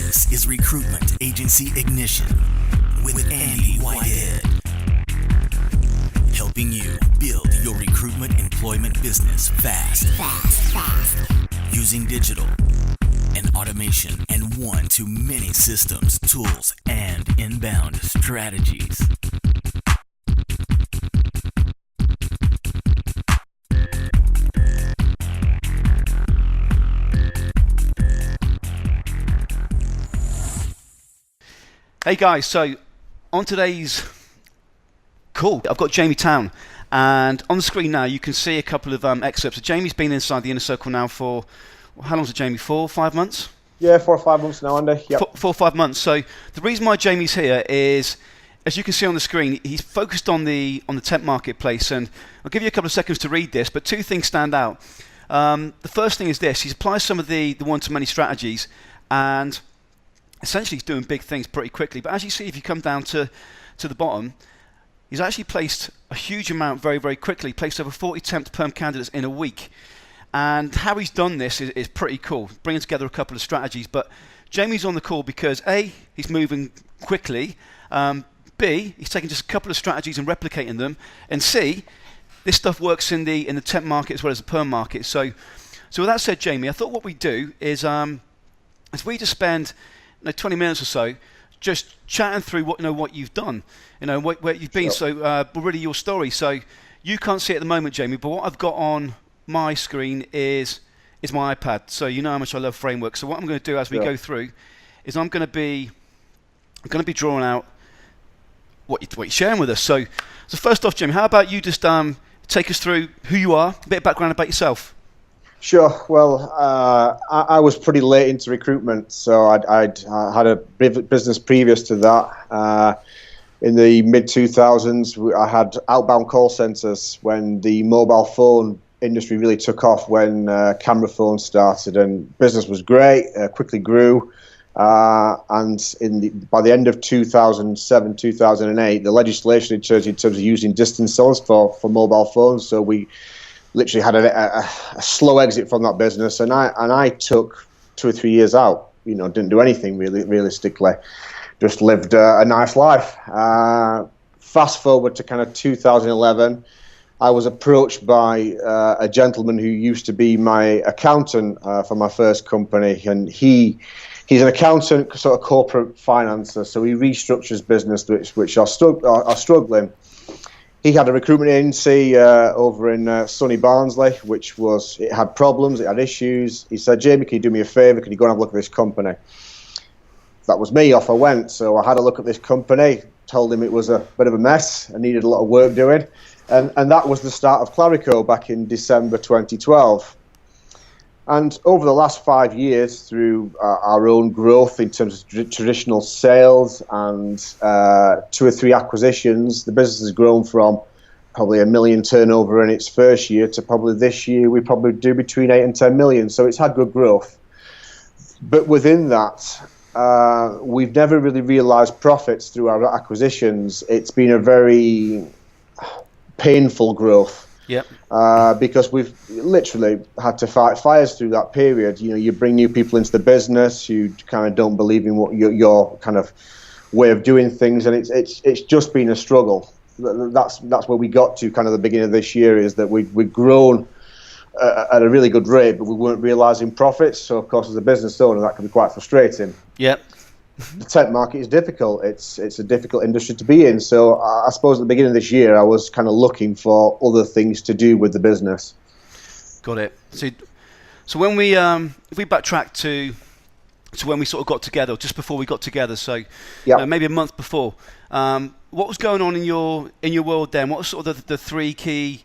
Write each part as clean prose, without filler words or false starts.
This is Recruitment Agency Ignition with Andy Whitehead. Helping you build your recruitment employment business fast. Using digital and automation and one-to-many systems, tools, and inbound strategies. Hey guys, so on today's call, I've got Jamie Town, and on the screen now you can see a couple of excerpts. So Jamie's been inside the inner circle now for, how long is it, Jamie? 4 or 5 months? Yeah, 4 or 5 months now, Andy. Yep. 4 or 5 months. So the reason why Jamie's here is, as you can see on the screen, he's focused on the temp marketplace, and I'll give you a couple of seconds to read this, but 2 things stand out. The first thing is this: he's applied some of the one-to-many strategies, and essentially he's doing big things pretty quickly. But as you see, if you come down to the bottom, he's actually placed a huge amount very, very quickly, placed over 40 temp to perm candidates in a week. And how he's done this is pretty cool, bringing together a couple of strategies. But Jamie's on the call because A, he's moving quickly, B, he's taking just a couple of strategies and replicating them, and C, this stuff works in the temp market as well as the perm market. So with that said, Jamie, I thought what we'd do is we just spend 20 minutes or so just chatting through what you've done, where you've been. Sure. So really your story. So you can't see it at the moment, Jamie, but what I've got on my screen is my iPad. So you know how much I love frameworks. So what I'm going to do as we go through is I'm going to be drawing out what you're sharing with us. So first off, Jamie, how about you just take us through who you are, a bit of background about yourself. Sure. Well, I was pretty late into recruitment, so I'd had a business previous to that. In the mid-2000s, I had outbound call centers when the mobile phone industry really took off, when camera phones started, and business was great, quickly grew. And by the end of 2007, 2008, the legislation had changed in terms of using distance zones for mobile phones, so we literally had a slow exit from that business, and I took 2 or 3 years out. Didn't do anything really, realistically, just lived a nice life. Fast forward to kind of 2011, I was approached by a gentleman who used to be my accountant for my first company, and he's an accountant, sort of corporate financer, so he restructures business which are struggling. He had a recruitment agency over in sunny Barnsley, it had problems, it had issues. He said, "Jamie, can you do me a favour? Can you go and have a look at this company?" That was me. Off I went. So I had a look at this company, told him it was a bit of a mess and needed a lot of work doing. And that was the start of Clarico back in December 2012. And over the last 5 years, through our own growth in terms of traditional sales and 2 or 3 acquisitions, the business has grown from probably $1 million turnover in its first year to probably this year we probably do between 8 and 10 million. So it's had good growth. But within that, we've never really realized profits through our acquisitions. It's been a very painful growth. Yep. Because we've literally had to fight fires through that period. You bring new people into the business who kind of don't believe in what your kind of way of doing things, and it's just been a struggle. That's where we got to kind of the beginning of this year, is that we've grown at a really good rate, but we weren't realizing profits. So of course, as a business owner, that can be quite frustrating. Yep. The tech market is difficult. It's a difficult industry to be in. So I suppose at the beginning of this year, I was kind of looking for other things to do with the business. Got it. So when we if we backtrack to when we sort of got together, just before we got together, so maybe a month before, what was going on in your world then? What was sort of the three key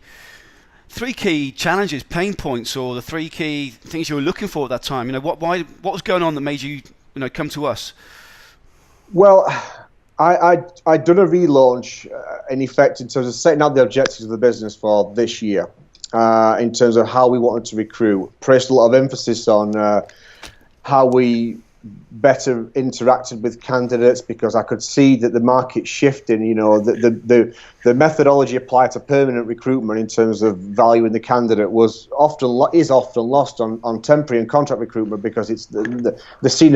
challenges, pain points, or the 3 key things you were looking for at that time? What was going on that made you come to us? Well, I'd done a relaunch in effect in terms of setting out the objectives of the business for this year, in terms of how we wanted to recruit. Placed a lot of emphasis on how we better interacted with candidates because I could see that the market's shifting. You know, the methodology applied to permanent recruitment in terms of valuing the candidate is often lost on temporary and contract recruitment because it's the seed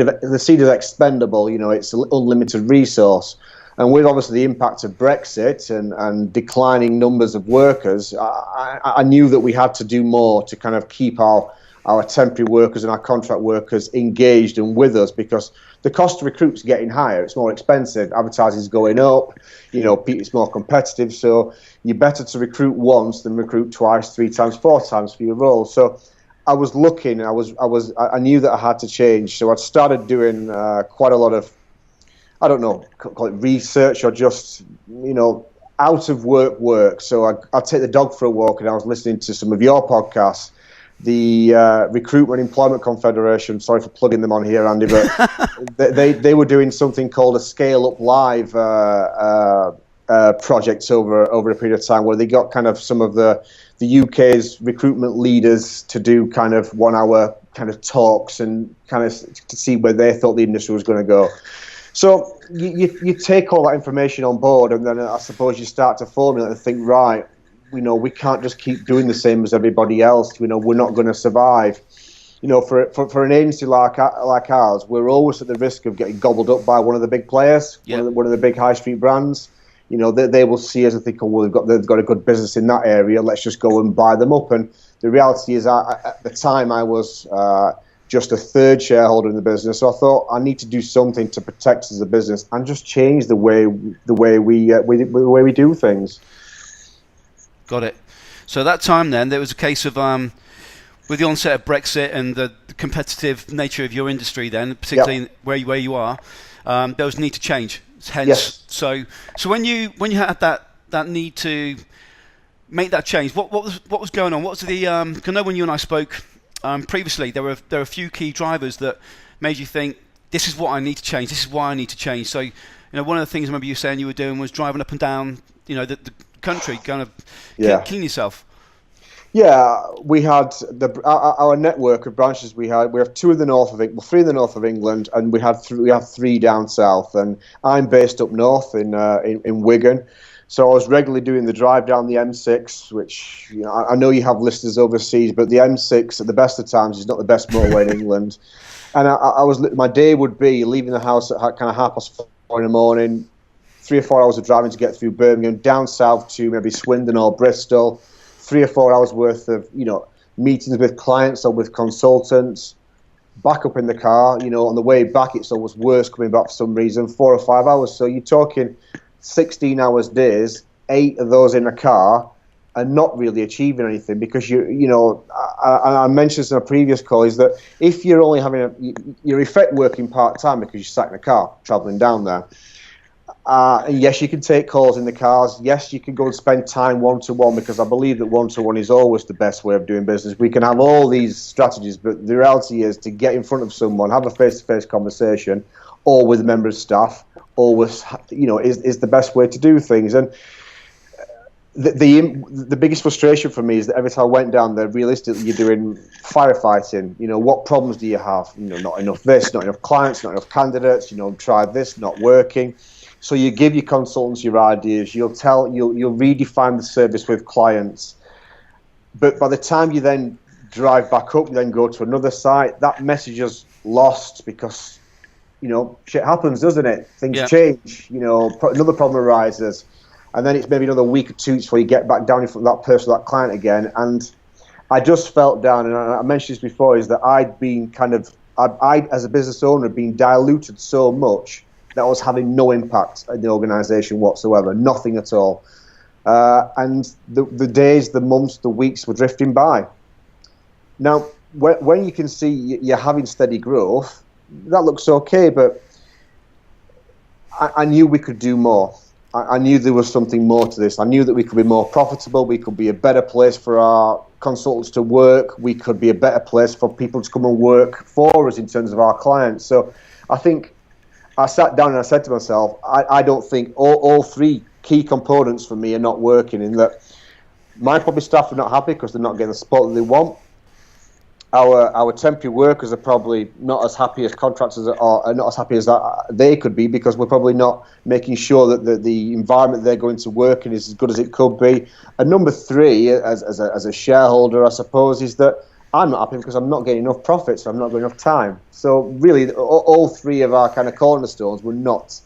is expendable. You know, it's an unlimited resource. And with obviously the impact of Brexit and declining numbers of workers, I knew that we had to do more to kind of keep our temporary workers and our contract workers engaged and with us, because the cost to recruit is getting higher. It's more expensive. Advertising is going up. You know, it's more competitive. So you're better to recruit once than recruit twice, 3 times, 4 times for your role. So I was looking. I knew that I had to change. So I started doing quite a lot of, I don't know, call it research or just, you know, out of work. So I'd take the dog for a walk, and I was listening to some of your podcasts. The Recruitment Employment Confederation, sorry for plugging them on here, Andy, but they were doing something called a Scale Up Live project over a period of time, where they got kind of some of the UK's recruitment leaders to do kind of 1-hour kind of talks and kind of to see where they thought the industry was going to go. So you take all that information on board, and then I suppose you start to formulate and think, right, you know, we can't just keep doing the same as everybody else. You know, we're not going to survive. You know, for an agency like ours, we're always at the risk of getting gobbled up by one of the big players, one of the big high street brands. You know, they will see us and think, oh, well, they've got a good business in that area. Let's just go and buy them up. And the reality is, at the time, I was just a third shareholder in the business. So I thought I need to do something to protect us as a business and just change the way we do things. Got it. So that time then, there was a case of with the onset of Brexit and the competitive nature of your industry then, particularly where you are, there was a need to change. Hence, yes. So when you had that need to make that change, what was going on? What was the? I know when you and I spoke previously, there were a few key drivers that made you think, this is what I need to change. This is why I need to change. So, you know, one of the things I remember you saying you were doing was driving up and down, you know, the country, kind of clean yourself. Yeah, we had our network of branches. We have 2 in the north of England, 3 in the north of England, and we have 3 down south. And I'm based up north in Wigan, so I was regularly doing the drive down the M6, which, you know, I know you have listeners overseas, but the M6 at the best of times is not the best motorway in England. And my day would be leaving the house at kind of 4:30 in the morning, 3 or 4 hours of driving to get through Birmingham, down south to maybe Swindon or Bristol, 3 or 4 hours worth of, you know, meetings with clients or with consultants, back up in the car. You know, on the way back, it's always worse coming back for some reason, 4 or 5 hours. So you're talking 16 hours days, 8 of those in a car, and not really achieving anything, because you know, I mentioned this in a previous call, is that if you're only you're in effect working part-time because you're sat in a car travelling down there. Yes, you can take calls in the cars. Yes, you can go and spend time one-to-one, because I believe that one-to-one is always the best way of doing business. We can have all these strategies, but the reality is to get in front of someone, have a face-to-face conversation, or with a member of staff, always, you know, is the best way to do things. And the biggest frustration for me is that every time I went down there, realistically, you're doing firefighting. You know, what problems do you have? You know, not enough this, not enough clients, not enough candidates. You know, tried this, not working. So you give your consultants your ideas. You'll redefine the service with clients. But by the time you then drive back up, you then go to another site, that message is lost, because, you know, shit happens, doesn't it? Things change. You know, another problem arises, and then it's maybe another week or 2 before you get back down in front of that person, that client again. And I just felt down, and I mentioned this before, is that I'd been I as a business owner, had been diluted so much that I was having no impact in the organisation whatsoever, nothing at all. And the days, the months, the weeks were drifting by. Now, when you can see you're having steady growth, that looks okay, but I knew we could do more. I knew there was something more to this. I knew that we could be more profitable. We could be a better place for our consultants to work. We could be a better place for people to come and work for us in terms of our clients. So I think I sat down and I said to myself, I don't think all 3 key components for me are not working, in that my public staff are not happy because they're not getting the support that they want. our temporary workers are probably not as happy as contractors are not as happy as that they could be, because we're probably not making sure that the environment they're going to work in is as good as it could be. And number three, as a shareholder, I suppose, is that I'm not happy because I'm not getting enough profits, so I'm not getting enough time. So really, all three of our kind of cornerstones were not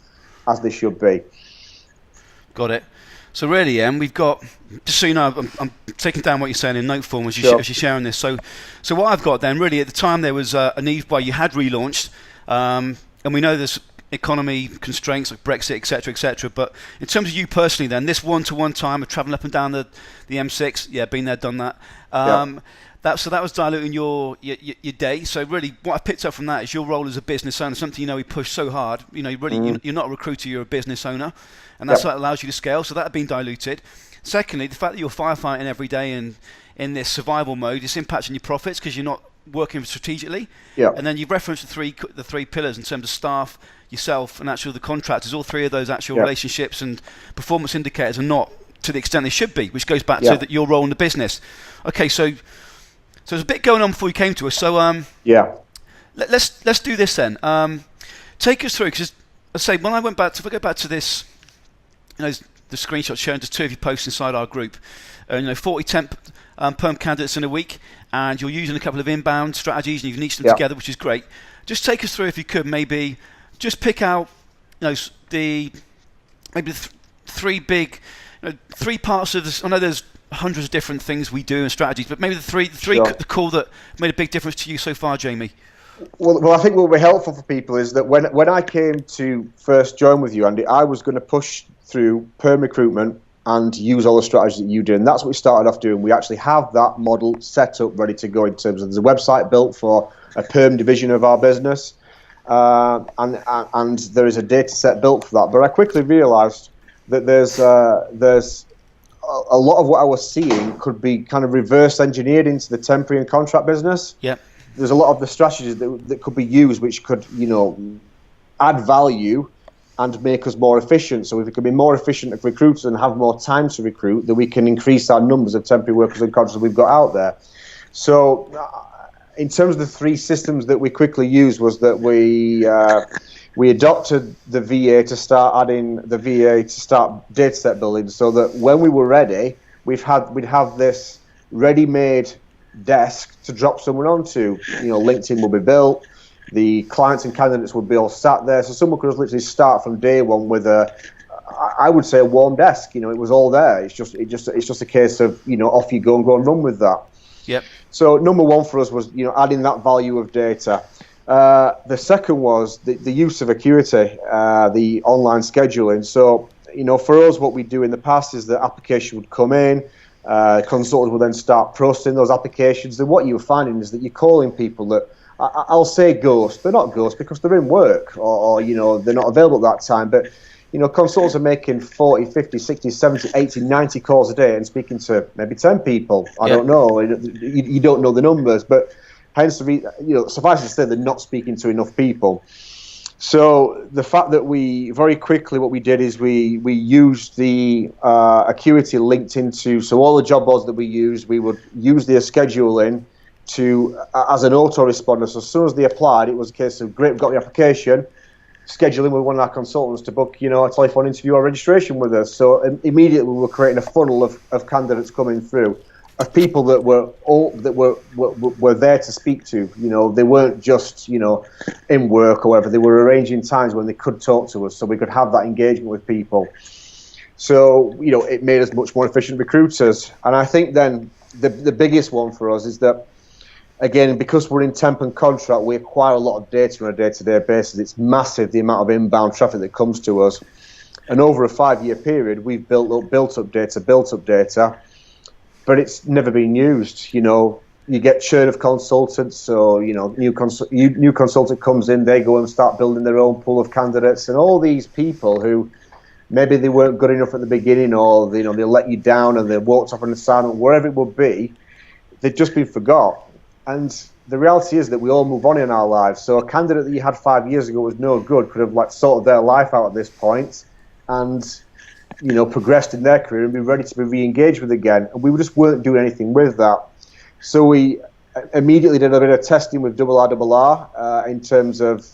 as they should be. Got it. So really, we've got, just so you know, I'm taking down what you're saying in note form as you're sharing this. So what I've got then, really, at the time there was a need where you had relaunched, and we know there's economy constraints like Brexit, etc., but in terms of you personally then, this one-to-one time of travelling up and down the M6, yeah, been there, done that. That was diluting your day. So really, what I picked up from that is your role as a business owner, something we push so hard. Really, you're not a recruiter, you're a business owner, and that's what allows you to scale. So that had been diluted. Secondly, the fact that you're firefighting every day and in this survival mode, it's impacting your profits because you're not working strategically. Yeah. And then you've referenced the three pillars in terms of staff, yourself, and actually the contractors. All three of those actual relationships and performance indicators are not to the extent they should be, which goes back to your role in the business. Okay, so there's a bit going on before you came to us. So let's do this then. Take us through, because I say when I went back, if I go back to this, the screenshot showing just two of your posts inside our group, 40 temp perm candidates in a week, and you're using a couple of inbound strategies and you've niched them together, which is great. Just take us through, if you could, maybe just pick out three big, three parts of this. I know there's hundreds of different things we do and strategies, but maybe the three the core that made a big difference to you so far, Jamie. Well, I think what will be helpful for people is that when I came to first join with you, Andy, I was going to push through perm recruitment and use all the strategies that you did, and that's what we started off doing. We actually have that model set up, ready to go in terms of there's a website built for a perm division of our business, and there is a data set built for that. But I quickly realised that there's a lot of what I was seeing could be kind of reverse engineered into the temporary and contract business. Yep. There's a lot of the strategies that could be used which could, add value and make us more efficient. So if we can be more efficient as recruiters and have more time to recruit, then we can increase our numbers of temporary workers and contractors we've got out there. So in terms of the three systems that we quickly used was that we adopted the VA to start data set building, so that when we were ready, we'd have this ready-made desk to drop someone onto. LinkedIn will be built, the clients and candidates would be all sat there, so someone could just literally start from day one with I would say a warm desk. It was all there. It's just a case of off you go and run with that. Yep. So number one for us was adding that value of data. The second was the use of Acuity, the online scheduling. So, for us, what we do in the past is the application would come in, consultants will then start processing those applications. And what you're finding is that you're calling people that, I'll say ghost, they're not ghost because they're in work or they're not available at that time. But, consultants are making 40, 50, 60, 70, 80, 90 calls a day and speaking to maybe 10 people. I don't know. You don't know the numbers, but hence, suffice to say, they're not speaking to enough people. So the fact that we very quickly, what we did is we used the Acuity linked into, so all the job boards that we used, we would use their scheduling to as an autoresponder. So as soon as they applied, it was a case of, great, we've got the application, scheduling with one of our consultants to book, a telephone interview or registration with us. So immediately we were creating a funnel of candidates coming through, of people that were there to speak to. They weren't just in work or whatever. They were arranging times when they could talk to us, so we could have that engagement with people. So it made us much more efficient recruiters. And I think then the biggest one for us is that, again, because we're in temp and contract, we acquire a lot of data on a day-to-day basis. It's massive, the amount of inbound traffic that comes to us. And over a 5-year period, we've built up data. But it's never been used. You get churn of consultants, so new consultant comes in, they go and start building their own pool of candidates, and all these people who maybe they weren't good enough at the beginning, or they let you down and they walked off an assignment, wherever it would be, they've just been forgot. And the reality is that we all move on in our lives. So a candidate that you had 5 years ago was no good, could have sorted their life out at this point, and progressed in their career and be ready to be re-engaged with again. And we just weren't doing anything with that. So we immediately did a bit of testing with RRR in terms of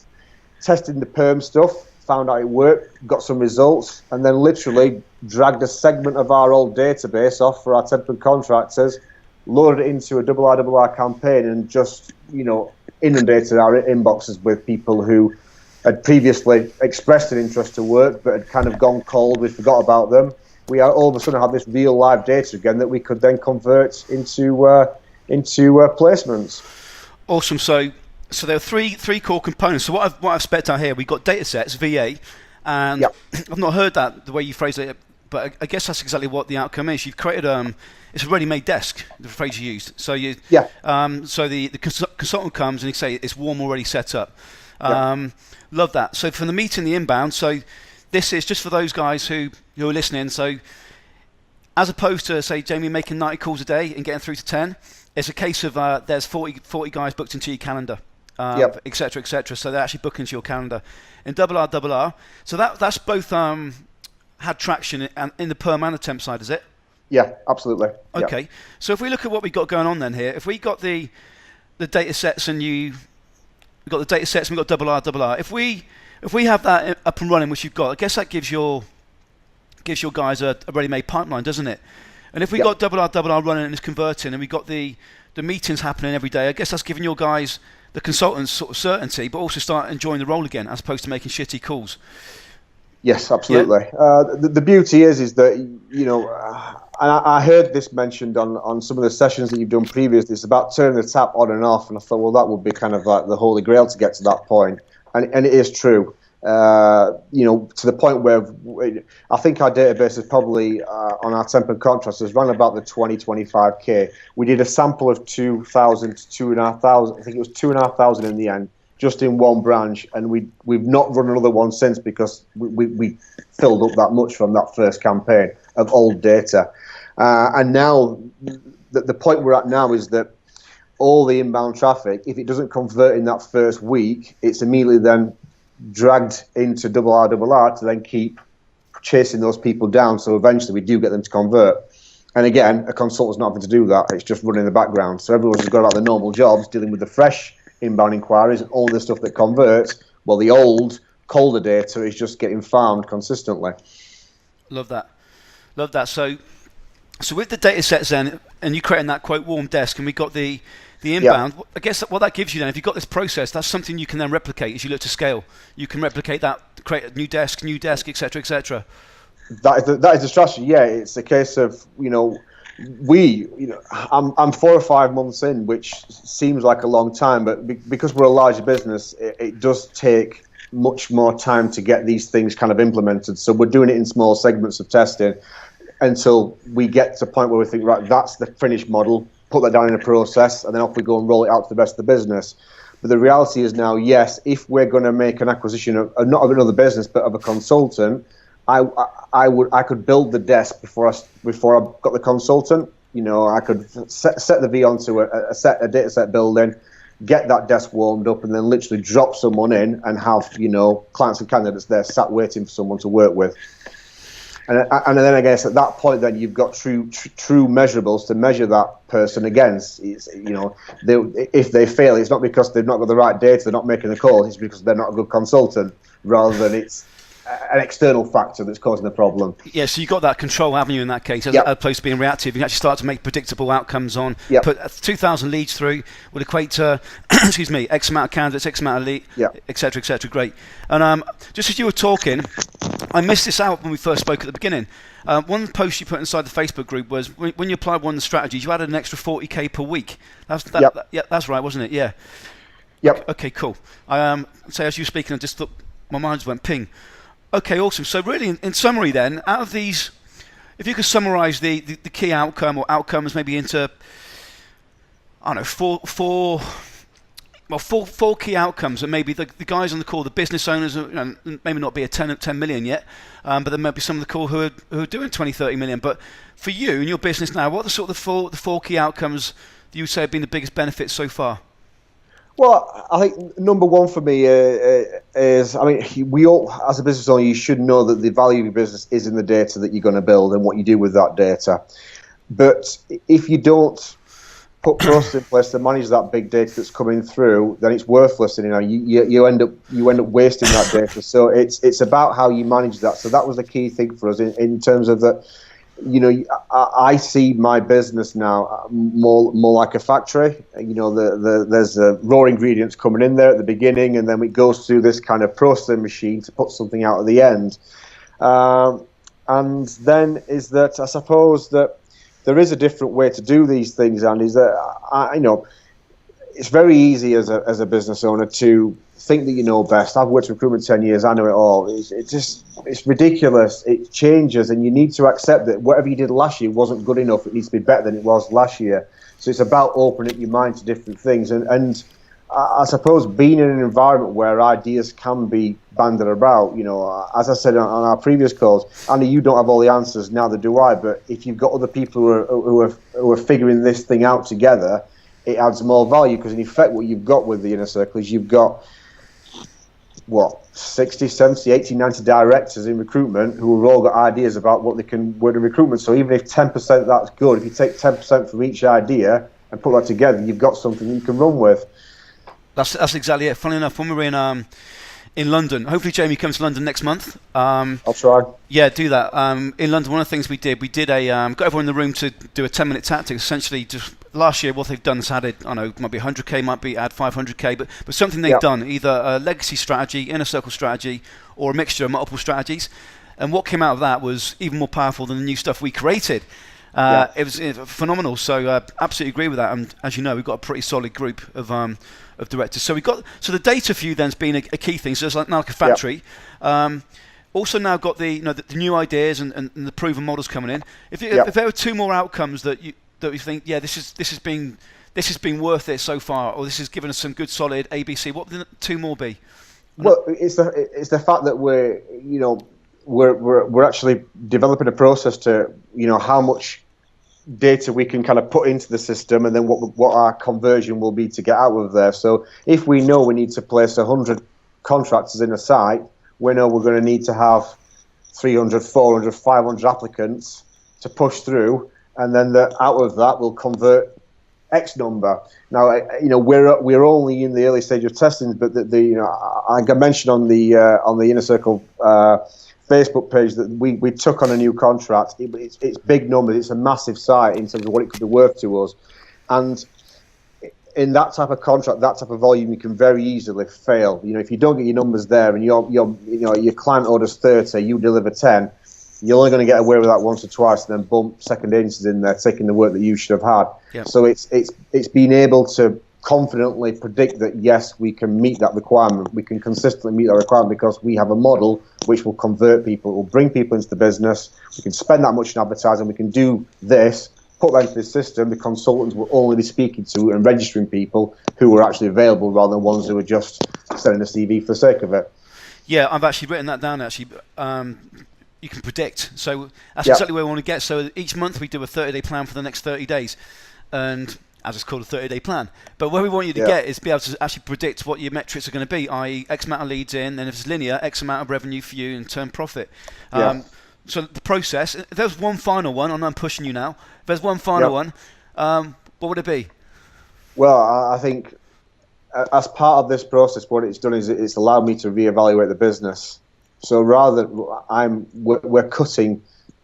testing the perm stuff, found out it worked, got some results, and then literally dragged a segment of our old database off for our temp and contractors, loaded it into a RRR campaign, and just, inundated our inboxes with people who had previously expressed an interest to work but had kind of gone cold. We forgot about them. We all of a sudden had this real live data again that we could then convert into placements. Awesome. So there are three core components. So what I've spec'd out here, we've got data sets, VA, and I've not heard that the way you phrased it, but I guess that's exactly what the outcome is. You've created it's a ready-made desk, the phrase you used. So so the consultant comes and you say it's warm already set up. Love that. So from the meeting, the inbound. So this is just for those guys who are listening. So as opposed to, say, Jamie making 90 calls a day and getting through to 10, it's a case of there's 40 guys booked into your calendar, et cetera, et cetera. So they're actually booked into your calendar. In RRR, so that's both had traction in the perm and the temp side, is it? Yeah, absolutely. Okay. So if we look at what we've got going on then here, if we got the data sets and we've got the data sets and we've got RRR, if we have that up and running, which you've got, I guess that gives your guys a ready-made pipeline, doesn't it? And if we got RRR running and it's converting, and we got the meetings happening every day, I guess that's giving your guys, the consultants, sort of certainty, but also start enjoying the role again, as opposed to making shitty calls. Yes, absolutely. The beauty is that, and I heard this mentioned on some of the sessions that you've done previously. It's about turning the tap on and off, and I thought, well, that would be kind of like the holy grail to get to that point, and it is true. To the point where I think our database is probably on our temp and contracts is around about the 25K. We did a sample of 2,000 to 2,500. I think it was 2,500 in the end, just in one branch, and we've not run another one since because we filled up that much from that first campaign of old data. And now the point we're at now is that all the inbound traffic, if it doesn't convert in that first week, it's immediately then dragged into RRR to then keep chasing those people down, so eventually we do get them to convert. And again, a consultant's not having to do that, it's just running in the background. So everyone's just got about their normal jobs, dealing with the fresh inbound inquiries and all the stuff that converts, while the old, colder data is just getting farmed consistently. Love that. So with the data sets then, and you creating that quote warm desk, and we got the inbound, I guess what that gives you then, if you've got this process, that's something you can then replicate as you look to scale. You can replicate that, create a new desk, et cetera, et cetera. That is the strategy. Yeah, it's a case of, I'm 4 or 5 months in, which seems like a long time, but because we're a larger business, it does take much more time to get these things kind of implemented. So we're doing it in small segments of testing until we get to a point where we think, right, that's the finished model, put that down in a process, and then off we go and roll it out to the rest of the business. But the reality is now, yes, if we're going to make an acquisition of not of another business but of a consultant, I could build the desk before I got the consultant. I could set the V onto a data set building, get that desk warmed up, and then literally drop someone in and have clients and candidates there sat waiting for someone to work with. And then I guess at that point, then you've got true measurables to measure that person against. If they fail, it's not because they've not got the right data, they're not making the call. It's because they're not a good consultant, rather than it's an external factor that's causing the problem. Yeah, so you've got that control avenue in that case, as opposed to being reactive. You can actually start to make predictable outcomes on. Put 2,000 leads through would equate to, X amount of candidates, X amount of leads, et cetera, great. And just as you were talking, I missed this out when we first spoke at the beginning. One post you put inside the Facebook group was when you applied one of the strategies, you added an extra 40K per week. That's right, wasn't it? Yeah. Yep. Okay, cool. So as you were speaking, I just thought, my mind just went ping. Okay, awesome. So really, in summary then, out of these, if you could summarize the key outcome or outcomes maybe into, I don't know, four key outcomes, and maybe the guys on the call, the business owners, maybe not be a 10 million yet, but there might be some of the call who are doing 20, 30 million. But for you and your business now, what are the sort of the four key outcomes that you would say have been the biggest benefits so far? Well, I think number one for me is, we all, as a business owner, you should know that the value of your business is in the data that you're going to build and what you do with that data. But if you don't put process in place to manage that big data that's coming through, then it's worthless, and you end up wasting that data. So it's about how you manage that. So that was the key thing for us in terms of that. I see my business now more like a factory. There's raw ingredients coming in there at the beginning, and then it goes through this kind of processing machine to put something out at the end. And then is that I suppose that there is a different way to do these things, and is that it's very easy as a business owner to think that you know best. I've worked in recruitment 10 years. I know it all. It's ridiculous. It changes, and you need to accept that whatever you did last year wasn't good enough. It needs to be better than it was last year. So it's about opening up your mind to different things, and I suppose being in an environment where ideas can be banded about. As I said on our previous calls, Andy, you don't have all the answers, neither do I. But if you've got other people who are figuring this thing out together, it adds more value, because in effect what you've got with the inner circle is you've got 60, 70, 80, 90 directors in recruitment who have all got ideas about what they can work in recruitment. So even if 10% that's good, if you take 10% from each idea and put that together, you've got something you can run with. That's exactly it. Funny enough, when we were in London, hopefully Jamie comes to London next month. I'll try. Yeah, do that. In London, one of the things we did got everyone in the room to do a 10-minute tactic. Essentially, just last year, what they've done is added, I know, might be 100k, might be add 500k, but something they've done, either a legacy strategy, inner circle strategy, or a mixture of multiple strategies. And what came out of that was even more powerful than the new stuff we created. It was phenomenal. So absolutely agree with that. And as you know, we've got a pretty solid group of directors. So the data for you then's been a key thing. So it's now like a factory. Also now got the new ideas and the proven models coming in. If there are two more outcomes that you think, this has been worth it so far, or this has given us some good solid ABC, what would the two more be? Well, it's the fact that we're actually developing a process to how much data we can kind of put into the system, and then what our conversion will be to get out of there. So if we know we need to place 100 contractors in a site, we know we're going to need to have 300, 400, 500 applicants to push through, and then out of that we'll convert X number. Now, we're only in the early stage of testing, but I mentioned on the Inner Circle Facebook page that we took on a new contract. It's big numbers. It's a massive site in terms of what it could be worth to us, and in that type of contract, that type of volume, you can very easily fail. If you don't get your numbers there, and your client orders 30, you deliver 10, you're only going to get away with that once or twice, and then bump second agencies in there taking the work that you should have had. Yep. So it's being able to confidently predict that yes, we can meet that requirement. We can consistently meet that requirement because we have a model which will convert people, will bring people into the business. We can spend that much in advertising. We can do this, put that into the system. The consultants will only be speaking to and registering people who are actually available, rather than ones who are just sending a CV for the sake of it. Yeah, I've actually written that down. Actually, you can predict. So that's exactly where we want to get. So each month we do a 30-day plan for the next 30 days, and as it's called, a 30-day plan. But where we want you to get is be able to actually predict what your metrics are going to be, i.e. X amount of leads in, and if it's linear, X amount of revenue for you in turn profit. So the process, if there's one final one, and I'm pushing you now, if there's one final one, what would it be? Well, I think as part of this process, what it's done is it's allowed me to reevaluate the business. So rather than we're cutting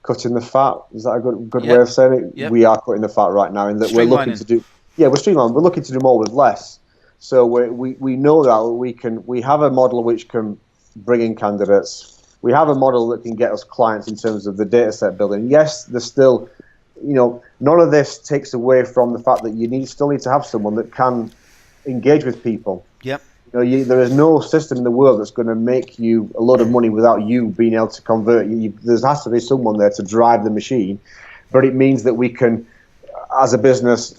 the fat. Is that a good way of saying it? Yep. We are cutting the fat right now, in that we're looking to do. Yeah, we're streamlining. We're looking to do more with less. So we know that we have a model which can bring in candidates. We have a model that can get us clients in terms of the data set building. Yes, there's still, none of this takes away from the fact that you still need to have someone that can engage with people. Yep. There is no system in the world that's going to make you a lot of money without you being able to convert. There has to be someone there to drive the machine, but it means that we can, as a business,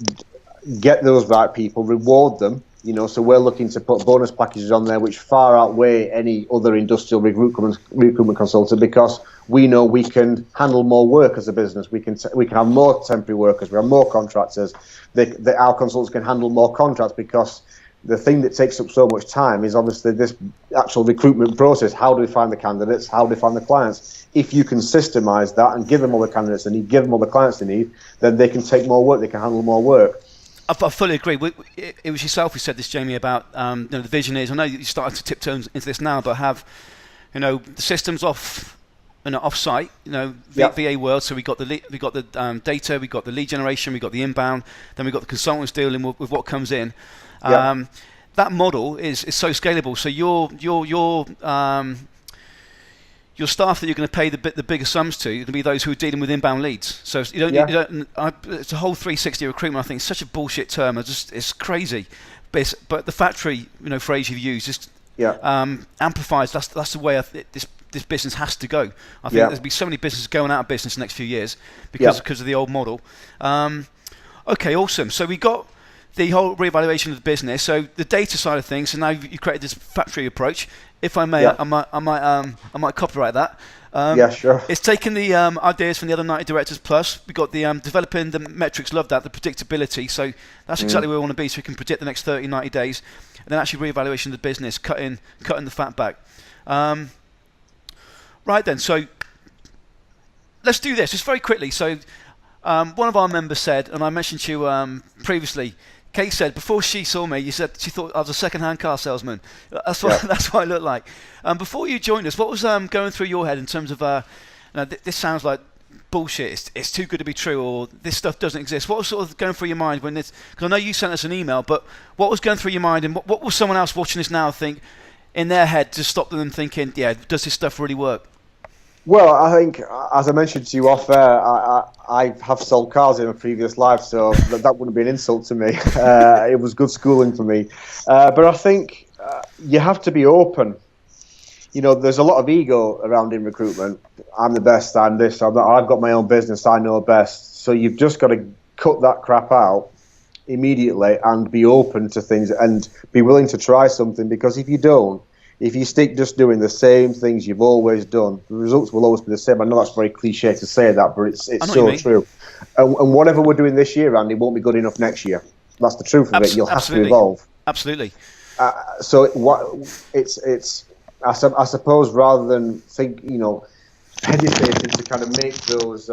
get those right people, reward them. So we're looking to put bonus packages on there which far outweigh any other industrial recruitment consultant, because we know we can handle more work as a business. We can have more temporary workers. We have more contractors. Our consultants can handle more contracts, because the thing that takes up so much time is obviously this actual recruitment process. How do we find the candidates? How do we find the clients? If you can systemize that and give them all the candidates they need, give them all the clients they need, then they can take more work, they can handle more work. I fully agree. It was yourself who said this, Jamie, about the vision is. I know you started to tiptoe into this now, but have the systems off site. VA world. So we got the data, we got the lead generation, we got the inbound, then we got the consultants dealing with what comes in. That model is so scalable. So your staff that you're going to pay the bigger sums to are going to be those who are dealing with inbound leads. So you don't. It's a whole 360 recruitment. I think it's such a bullshit term. It's crazy. But the factory phrase you've used just amplifies. That's the way this business has to go. I think there'll be so many businesses going out of business in the next few years because of the old model. Okay, awesome. So we got the whole reevaluation of the business. So the data side of things. So now you created this factory approach. If I may, I might copyright that. Sure. It's taken the ideas from the other 90 directors plus. We got the developing the metrics, love that, the predictability. So that's exactly where we want to be, so we can predict the next 30, 90 days. And then actually reevaluation of the business, cutting the fat back. Right then, so let's do this just very quickly. So one of our members said, and I mentioned to you previously, Kate said before she saw me, she thought I was a second-hand car salesman. That's what I look like. Before you joined us, what was going through your head in terms of this sounds like bullshit, it's too good to be true, or this stuff doesn't exist? What was sort of going through your mind when this? Because I know you sent us an email, but what was going through your mind, and what will someone else watching this now think in their head to stop them thinking, does this stuff really work? Well, I think, as I mentioned to you off air, I have sold cars in a previous life, so that wouldn't be an insult to me. It was good schooling for me. But I think you have to be open. There's a lot of ego around in recruitment. I'm the best, I'm this, I'm that, I've got my own business, I know best. So you've just got to cut that crap out immediately and be open to things and be willing to try something, because if you don't, if you stick just doing the same things you've always done, the results will always be the same. I know that's very cliche to say that, but it's so true. And whatever we're doing this year, Andy, won't be good enough next year. That's the truth of it. You'll have to evolve. Absolutely. So I suppose rather than hesitating to kind of make those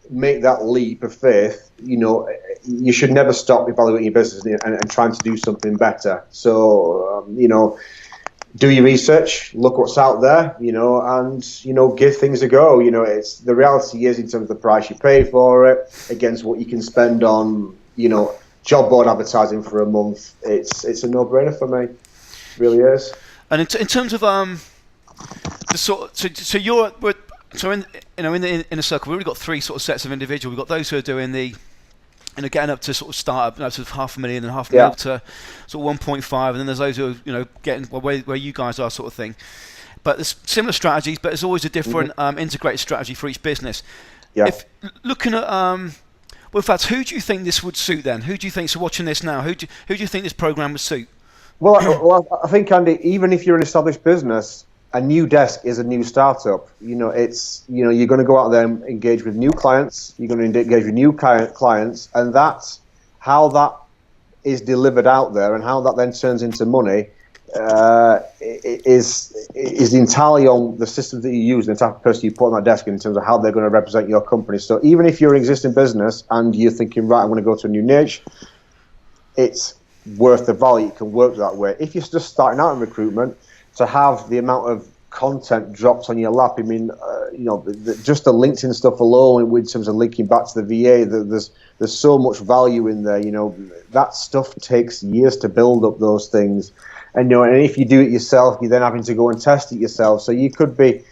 make that leap of faith, you should never stop evaluating your business and trying to do something better. So do your research, look what's out there, and give things a go. It's the reality is in terms of the price you pay for it against what you can spend on, job board advertising for a month. It's a no-brainer for me. It really is. And in terms of in a circle, we've already got three sort of sets of individuals. We've got those who are doing the getting up to sort of start up, sort of $500,000 and $500,000 to sort of 1.5, and then there's those who are getting where you guys are, sort of thing. But there's similar strategies, but there's always a different integrated strategy for each business. Yeah. If looking at in fact, who do you think this would suit then? Who do you think, so watching this now, who do you think this program would suit? Well, I think, Andy, even if you're an established business, a new desk is a new startup. You're going to go out there and engage with new clients. You're going to engage with new clients, and that's how that is delivered out there, and how that then turns into money is entirely on the system that you use and the type of person you put on that desk in terms of how they're going to represent your company. So even if you're an existing business and you're thinking, right, I'm going to go to a new niche, it's worth the value. It can work that way. If you're just starting out in recruitment, to have the amount of content dropped on your lap, I mean, just the LinkedIn stuff alone, in terms of linking back to the VA, there's so much value in there. That stuff takes years to build up those things, and and if you do it yourself, you're then having to go and test it yourself. So you could be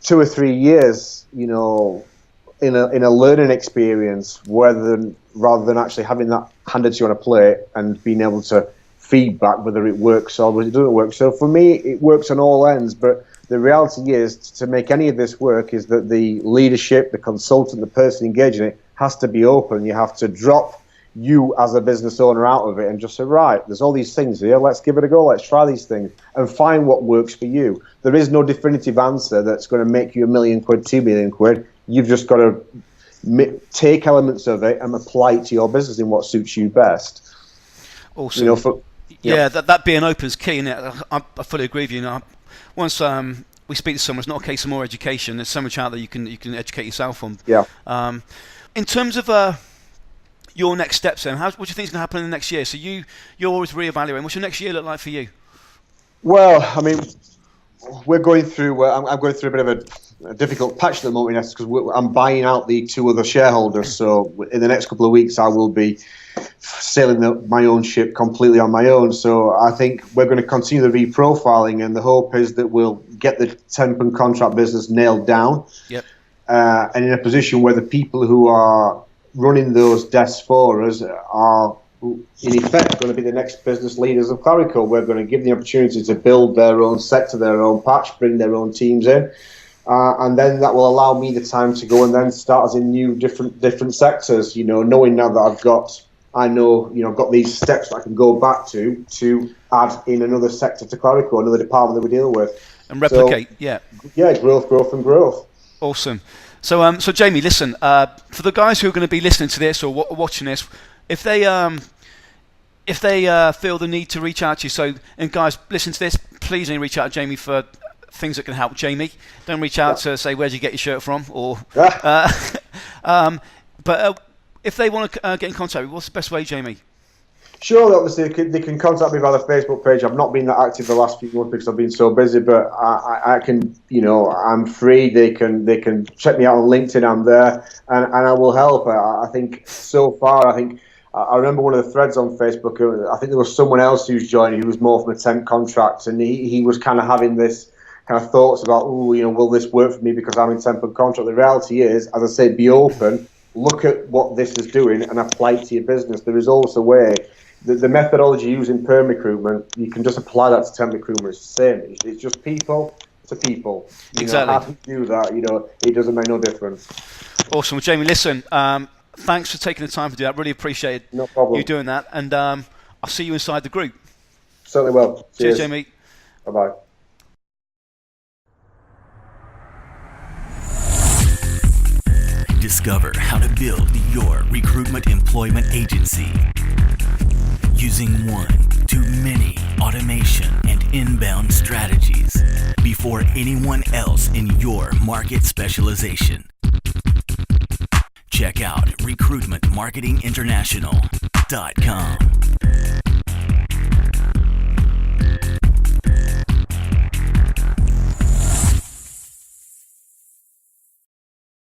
2 or 3 years, in a learning experience, rather than actually having that handed to you on a plate and being able to feedback whether it works or whether it doesn't work. So for me, it works on all ends, but the reality is, to make any of this work, is that the leadership, the consultant, the person engaging it has to be open. You have to drop you as a business owner out of it and just say, right, there's all these things here, let's give it a go, let's try these things and find what works for you. There is no definitive answer that's going to make you £1 million, £2 million. You've just got to take elements of it and apply it to your business in what suits you best. Awesome. That being open is key, innit? I fully agree with you. Once we speak to someone, it's not a case of more education. There's so much out there you can educate yourself on. Yeah. In terms of your next steps then? What do you think is going to happen in the next year? So you're always reevaluating. What's your next year look like for you? Well, I mean, we're going through. I'm going through a bit of a difficult patch at the moment because I'm buying out the 2 other shareholders. So in the next couple of weeks, I will be sailing my own ship completely on my own. So I think we're going to continue the reprofiling, and the hope is that we'll get the temp and contract business nailed down. Yep. And in a position where the people who are running those desks for us are, in effect, going to be the next business leaders of Clarico. We're going to give them the opportunity to build their own sector, their own patch, bring their own teams in. And then that will allow me the time to go and then start as in new different sectors, knowing now that I've got these steps that I can go back to add in another sector to Clarico, another department that we deal with. And replicate, so, yeah. Yeah, growth. Awesome. So Jamie, listen, for the guys who are going to be listening to this or watching this, if they feel the need to reach out to you, and guys, listen to this, please only reach out to Jamie for things that can help Jamie. Don't reach out to say, where'd you get your shirt from? Or, but if they want to get in contact with you, what's the best way, Jamie? Sure, obviously they can contact me via the Facebook page. I've not been that active the last few months because I've been so busy, but I can, I'm free. They can check me out on LinkedIn. I'm there, and I will help. I think so far, I remember one of the threads on Facebook. I think there was someone else who's joining who was more from a temp contract, and he was kind of having this kind of thoughts about, will this work for me because I'm in temp and contract? The reality is, as I say, be open, look at what this is doing, and apply it to your business. There is also a way. The methodology used in perm recruitment, you can just apply that to temp recruitment. It's the same. It's just people to people. Exactly. How to do that, it doesn't make no difference. Awesome. Well, Jamie, listen, thanks for taking the time to do that. Really appreciate no problem. You doing that. And I'll see you inside the group. Certainly will. Cheers, Jamie. Bye-bye. Discover how to build your recruitment employment agency using one-to-many automation and inbound strategies before anyone else in your market specialization. Check out recruitmentmarketinginternational.com.